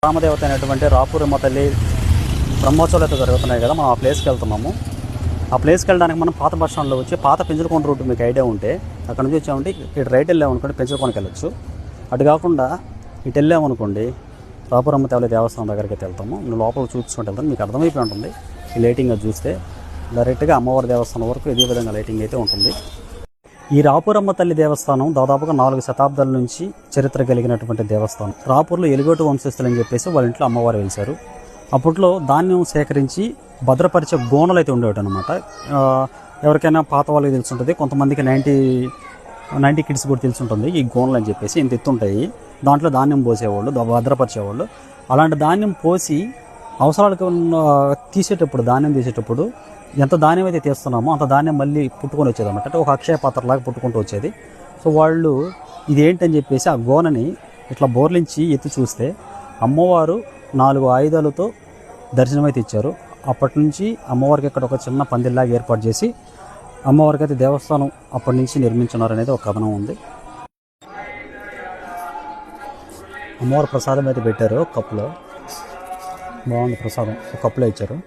రామదేవత అయినటువంటి రాపూరమ్మ తల్లి బ్రహ్మోత్సవాలు అయితే జరుగుతున్నాయి కదా, మనం ఆ ప్లేస్కి వెళ్తున్నాము. ఆ ప్లేస్కి వెళ్ళడానికి మనం పాత బస్ స్టాండ్లో వచ్చి పాత పెంచులకొండ రూట్ మీకు ఐడియా ఉంటే అక్కడ నుంచి వచ్చామంటే ఇటు రైట్ వెళ్ళామనుకోండి పెంచులకొండకి వెళ్ళొచ్చు. అటు కాకుండా ఇటు వెళ్ళామనుకోండి రాపూరమ్మ తల్లి దేవస్థానం దగ్గరికి అయితే వెళ్తాము. నేను లోపల చూసుకుంటూ వెళ్తాను, మీకు అర్థమైపోయి ఉంటుంది. ఈ లైటింగ్ అది చూస్తే డైరెక్ట్గా అమ్మవారి దేవస్థానం వరకు ఇదే విధంగా లైటింగ్ అయితే ఉంటుంది. ఈ రాపూరమ్మ తల్లి దేవస్థానం దాదాపుగా 4 శతాబ్దాల నుంచి చరిత్ర కలిగినటువంటి దేవస్థానం. రాపూర్లో ఎలుగోటు వంశస్థులు అని చెప్పేసి వాళ్ళ ఇంట్లో అమ్మవారు వెలిశారు. అప్పట్లో ధాన్యం సేకరించి భద్రపరిచే గోనలు అయితే ఉండేవి అనమాట. ఎవరికైనా పాత వాళ్ళకి తెలుసుంటుంది, కొంతమందికి 90 కిడ్స్ కూడా తెలుసుంటుంది. ఈ గోనలు అని చెప్పేసి ఇంత ఎత్తుంటాయి, దాంట్లో ధాన్యం పోసేవాళ్ళు, భద్రపరిచేవాళ్ళు. అలాంటి ధాన్యం పోసి అవసరాలకు తీసేటప్పుడు, ధాన్యం తీసేటప్పుడు ఎంత ధాన్యం అయితే తీస్తున్నామో అంత ధాన్యం మళ్ళీ పుట్టుకొని వచ్చేది అనమాట. అంటే ఒక అక్షయ పాత్రలాగా పుట్టుకుంటూ వచ్చేది. సో వాళ్ళు ఇదేంటని చెప్పేసి ఆ గోనని ఇట్లా బోర్లించి ఎత్తి చూస్తే అమ్మవారు 4 ఆయుధాలతో దర్శనమైతే ఇచ్చారు. అప్పటి నుంచి అమ్మవారికి ఇక్కడ ఒక చిన్న పందిల్లాగా ఏర్పాటు చేసి అమ్మవారికి అయితే దేవస్థానం అప్పటి నుంచి నిర్మించున్నారు అనేది ఒక కథనం ఉంది. అమ్మవారి ప్రసాదం అయితే పెట్టారు కప్పులో, బాగుంది ప్రసాదం, ఒక కప్పులో ఇచ్చారు.